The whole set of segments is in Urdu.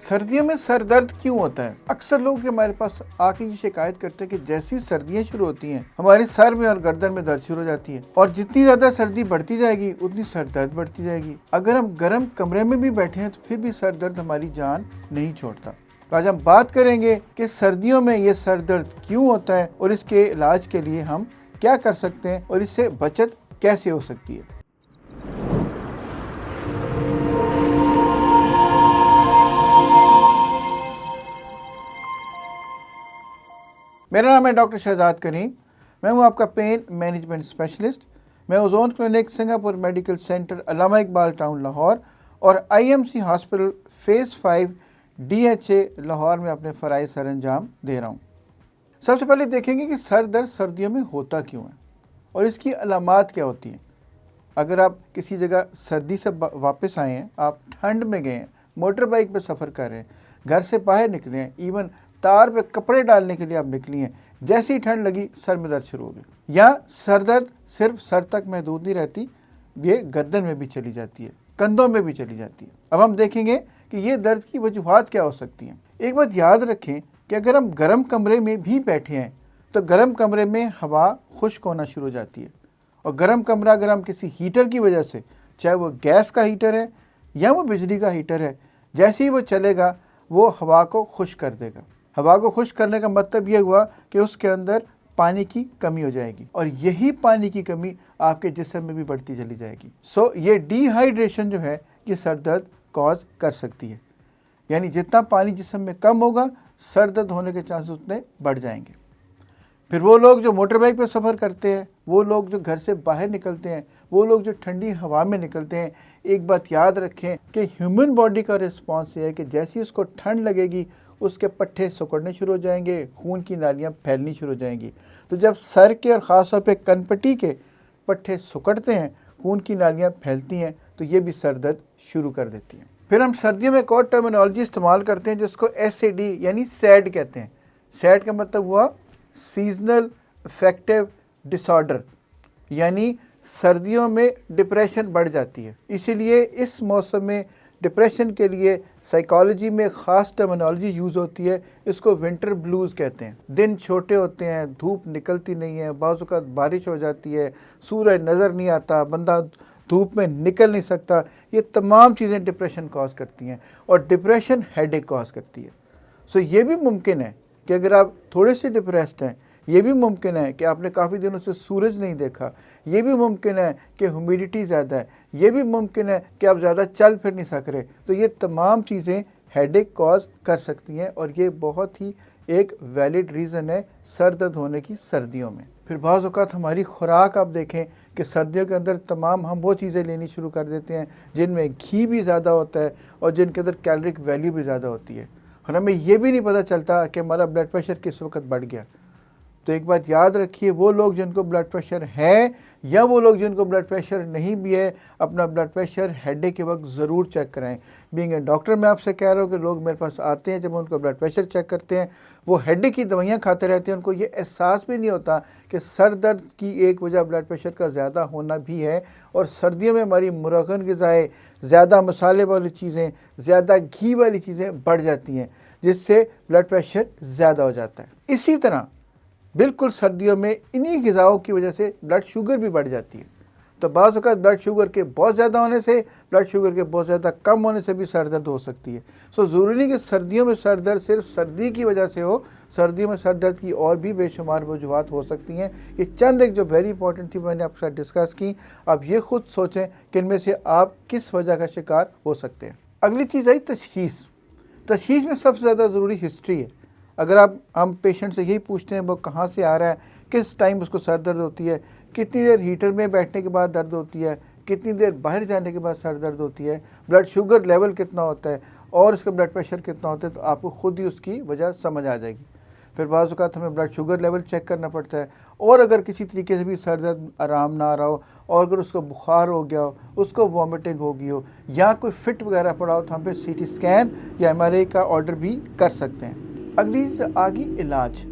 سردیوں میں سر درد کیوں ہوتا ہے؟ اکثر لوگ ہمارے پاس آ کے یہ شکایت کرتے ہیں کہ جیسی سردیاں شروع ہوتی ہیں ہمارے سر میں اور گردن میں درد شروع ہو جاتی ہے، اور جتنی زیادہ سردی بڑھتی جائے گی اتنی سر درد بڑھتی جائے گی۔ اگر ہم گرم کمرے میں بھی بیٹھے ہیں تو پھر بھی سر درد ہماری جان نہیں چھوڑتا۔ تو آج ہم بات کریں گے کہ سردیوں میں یہ سر درد کیوں ہوتا ہے اور اس کے علاج کے لیے ہم کیا کر سکتے ہیں اور اس سے بچت کیسے ہو سکتی ہے۔ میرا نام ہے ڈاکٹر شہزاد کریم، میں ہوں آپ کا پین مینجمنٹ اسپیشلسٹ۔ میں ozone clinic, Singapore medical centre, علامہ اقبال ٹاؤن لاہور اور IMC hospital phase 5 DHA Lahore میں اپنے فرائض سر انجام دے رہا ہوں۔ سب سے پہلے دیکھیں گے کہ سر درد سردیوں میں ہوتا کیوں ہے اور اس کی علامات کیا ہوتی ہیں۔ اگر آپ کسی جگہ سردی سے واپس آئے ہیں، آپ ٹھنڈ میں گئے ہیں، موٹر بائک پہ سفر کر رہے ہیں، گھر سے باہر نکلے ہیں، ایون تار پہ کپڑے ڈالنے کے لیے آپ نکلی ہیں، جیسی ٹھنڈ لگی سر میں درد شروع ہو گئی۔ یا سر درد صرف سر تک محدود نہیں رہتی، یہ گردن میں بھی چلی جاتی ہے، کندھوں میں بھی چلی جاتی ہے۔ اب ہم دیکھیں گے کہ یہ درد کی وجوہات کیا ہو سکتی ہیں۔ ایک بات یاد رکھیں کہ اگر ہم گرم کمرے میں بھی بیٹھے ہیں تو گرم کمرے میں ہوا خشک ہونا شروع ہو جاتی ہے، اور گرم کمرہ اگر ہم کسی ہیٹر کی وجہ سے، چاہے وہ گیس کا ہیٹر ہے یا وہ بجلی کا ہیٹر ہے، جیسے ہی وہ چلے گا وہ ہوا کو خشک کر دے گا۔ ہوا کو خشک کرنے کا مطلب یہ ہوا کہ اس کے اندر پانی کی کمی ہو جائے گی، اور یہی پانی کی کمی آپ کے جسم میں بھی بڑھتی چلی جائے گی۔ یہ ڈی ہائیڈریشن جو ہے یہ سر درد کاز کر سکتی ہے، یعنی جتنا پانی جسم میں کم ہوگا سر درد ہونے کے چانسز اتنے بڑھ جائیں گے۔ پھر وہ لوگ جو موٹر بائک پہ سفر کرتے ہیں، وہ لوگ جو گھر سے باہر نکلتے ہیں، وہ لوگ جو ٹھنڈی ہوا میں نکلتے ہیں، ایک بات یاد رکھیں کہ ہیومن باڈی کا رسپانس یہ ہے کہ جیسی اس کو ٹھنڈ لگے گی اس کے پٹھے سکڑنے شروع ہو جائیں گے، خون کی نالیاں پھیلنی شروع ہو جائیں گی۔ تو جب سر کے اور خاص طور پہ کن پٹی کے پٹھے سکڑتے ہیں، خون کی نالیاں پھیلتی ہیں، تو یہ بھی سر درد شروع کر دیتی ہیں۔ پھر ہم سردیوں میں ایک اور ٹرمینالوجی استعمال کرتے ہیں جس کو SAD یعنی سیڈ کہتے ہیں۔ سیڈ کا مطلب ہوا سیزنل افیکٹو ڈس آرڈر، یعنی سردیوں میں ڈپریشن بڑھ جاتی ہے۔ اسی لیے اس موسم میں ڈپریشن کے لیے سائیکالوجی میں خاص ٹرمینالوجی یوز ہوتی ہے، اس کو ونٹر بلوز کہتے ہیں۔ دن چھوٹے ہوتے ہیں، دھوپ نکلتی نہیں ہے، بعض اوقات بارش ہو جاتی ہے، سورج نظر نہیں آتا، بندہ دھوپ میں نکل نہیں سکتا۔ یہ تمام چیزیں ڈپریشن کاز کرتی ہیں، اور ڈپریشن ہیڈ ایک کاز کرتی ہے۔ یہ بھی ممکن ہے کہ اگر آپ تھوڑے سے ڈپریسڈ ہیں، یہ بھی ممکن ہے کہ آپ نے کافی دنوں سے سورج نہیں دیکھا، یہ بھی ممکن ہے کہ ہیومیڈیٹی زیادہ ہے، یہ بھی ممکن ہے کہ آپ زیادہ چل پھر نہیں سک رہے۔ تو یہ تمام چیزیں ہیڈ ایک کاز کر سکتی ہیں، اور یہ بہت ہی ایک ویلڈ ریزن ہے سر درد ہونے کی سردیوں میں۔ پھر بعض اوقات ہماری خوراک آپ دیکھیں کہ سردیوں کے اندر تمام ہم وہ چیزیں لینی شروع کر دیتے ہیں جن میں گھی بھی زیادہ ہوتا ہے اور جن کے اندر کیلورک ویلیو بھی زیادہ ہوتی ہے، اور ہمیں یہ بھی نہیں پتہ چلتا کہ ہمارا بلڈ پریشر کس وقت بڑھ گیا۔ تو ایک بات یاد رکھیے، وہ لوگ جن کو بلڈ پریشر ہے یا وہ لوگ جن کو بلڈ پریشر نہیں بھی ہے، اپنا بلڈ پریشر ہیڈ ایک کے وقت ضرور چیک کرائیں۔ بینگ اے ڈاکٹر میں آپ سے کہہ رہا ہوں کہ لوگ میرے پاس آتے ہیں، جب ان کو بلڈ پریشر چیک کرتے ہیں وہ ہیڈ ایک کی دوائیاں کھاتے رہتے ہیں، ان کو یہ احساس بھی نہیں ہوتا کہ سر درد کی ایک وجہ بلڈ پریشر کا زیادہ ہونا بھی ہے۔ اور سردیوں میں ہماری مرغن غذائیں، زیادہ مسالے والی چیزیں، زیادہ گھی والی چیزیں بڑھ جاتی ہیں، جس سے بلڈ پریشر زیادہ ہو جاتا ہے۔ اسی طرح بالکل سردیوں میں انہی غذاؤں کی وجہ سے بلڈ شوگر بھی بڑھ جاتی ہے۔ تو بعض اوقات بلڈ شوگر کے بہت زیادہ ہونے سے، بلڈ شوگر کے بہت زیادہ کم ہونے سے بھی سر درد ہو سکتی ہے۔ ضروری نہیں کہ سردیوں میں سر درد صرف سردی کی وجہ سے ہو، سردیوں میں سر درد کی اور بھی بے شمار وجوہات ہو سکتی ہیں۔ یہ چند ایک جو ویری امپورٹنٹ تھی میں نے آپ کے ساتھ ڈسکس کی، آپ یہ خود سوچیں کہ ان میں سے آپ کس وجہ کا شکار ہو سکتے ہیں۔ اگلی چیز آئی تشخیص۔ تشخیص میں سب سے زیادہ ضروری ہسٹری ہے۔ اگر ہم پیشنٹ سے یہی پوچھتے ہیں وہ کہاں سے آ رہا ہے، کس ٹائم اس کو سر درد ہوتی ہے، کتنی دیر ہیٹر میں بیٹھنے کے بعد درد ہوتی ہے، کتنی دیر باہر جانے کے بعد سر درد ہوتی ہے، بلڈ شوگر لیول کتنا ہوتا ہے اور اس کا بلڈ پریشر کتنا ہوتا ہے، تو آپ کو خود ہی اس کی وجہ سمجھ آ جائے گی۔ پھر بعض اوقات ہمیں بلڈ شوگر لیول چیک کرنا پڑتا ہے، اور اگر کسی طریقے سے بھی سر درد آرام نہ آ رہا ہو، اور اگر اس کو بخار ہو گیا ہو، اس کو وامٹنگ ہو گئی ہو، یا کوئی فٹ وغیرہ پڑا ہو، تو ہم پہ CT اسکین یا MRI کا آرڈر بھی کر سکتے ہیں۔ اگلی چیز آگی علاج۔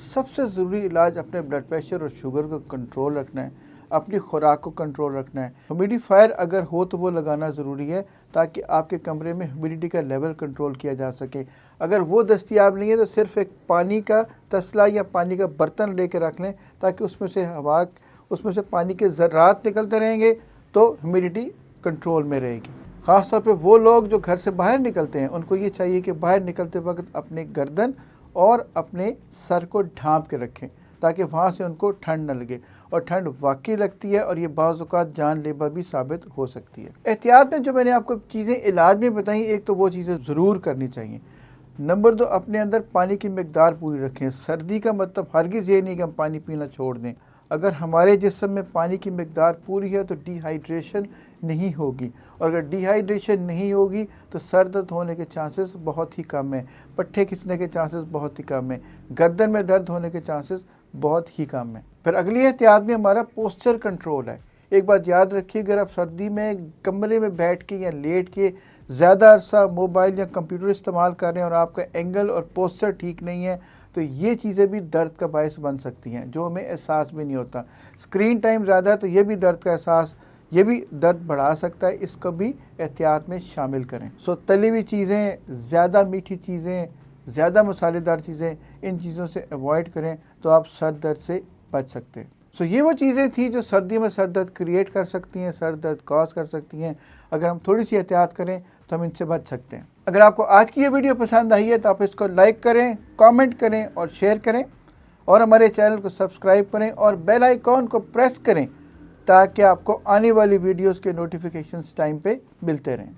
سب سے ضروری علاج اپنے بلڈ پریشر اور شوگر کو کنٹرول رکھنا ہے۔ اپنی خوراک کو کنٹرول رکھنا ہے۔ ہیومیڈیفائر اگر ہو تو وہ لگانا ضروری ہے تاکہ آپ کے کمرے میں ہیومیڈیٹی کا لیول کنٹرول کیا جا سکے۔ اگر وہ دستیاب نہیں ہے تو صرف ایک پانی کا تسلا یا پانی کا برتن لے کے رکھ لیں تاکہ اس میں سے پانی کے ذرات نکلتے رہیں گے تو ہیومیڈیٹی کنٹرول میں رہے گی۔ خاص طور پہ وہ لوگ جو گھر سے باہر نکلتے ہیں ان کو یہ چاہیے کہ باہر نکلتے وقت اپنے گردن اور اپنے سر کو ڈھانپ کے رکھیں تاکہ وہاں سے ان کو ٹھنڈ نہ لگے، اور ٹھنڈ واقعی لگتی ہے اور یہ بعض اوقات جان لیوا بھی ثابت ہو سکتی ہے۔ احتیاط میں جو میں نے آپ کو چیزیں علاج میں بتائیں، ایک تو وہ چیزیں ضرور کرنی چاہیے۔ نمبر 2، اپنے اندر پانی کی مقدار پوری رکھیں۔ سردی کا مطلب ہرگز یہ نہیں کہ ہم پانی پینا چھوڑ دیں۔ اگر ہمارے جسم میں پانی کی مقدار پوری ہے تو ڈی ہائیڈریشن نہیں ہوگی، اور اگر ڈی ہائیڈریشن نہیں ہوگی تو سر درد ہونے کے چانسز بہت ہی کم ہیں، پٹھے کھنچنے کے چانسز بہت ہی کم ہیں، گردن میں درد ہونے کے چانسز بہت ہی کم ہیں۔ پھر اگلی احتیاط میں ہمارا پوسچر کنٹرول ہے۔ ایک بات یاد رکھیے، اگر آپ سردی میں کمرے میں بیٹھ کے یا لیٹ کے زیادہ عرصہ موبائل یا کمپیوٹر استعمال کر رہے ہیں اور آپ کا اینگل اور پوسچر ٹھیک نہیں ہے تو یہ چیزیں بھی درد کا باعث بن سکتی ہیں جو ہمیں احساس بھی نہیں ہوتا۔ اسکرین ٹائم زیادہ ہے تو یہ بھی درد کا احساس، یہ بھی درد بڑھا سکتا ہے، اس کو بھی احتیاط میں شامل کریں۔ تلی ہوئی چیزیں، زیادہ میٹھی چیزیں، زیادہ مسالے دار چیزیں، ان چیزوں سے ایوائڈ کریں تو آپ سر درد سے بچ سکتے ہیں۔ یہ وہ چیزیں تھیں جو سردیوں میں سر درد کریٹ کر سکتی ہیں، سر درد کاز کر سکتی ہیں۔ اگر ہم تھوڑی سی احتیاط کریں تو ہم ان سے بچ سکتے ہیں۔ اگر آپ کو آج کی یہ ویڈیو پسند آئی ہے تو آپ اس کو لائک کریں، کامنٹ کریں اور شیئر کریں، اور ہمارے چینل کو سبسکرائب کریں اور بیل آئیکن کو پریس کریں تاکہ آپ کو آنے والی ویڈیوز کے نوٹیفیکیشنز ٹائم پہ ملتے رہیں۔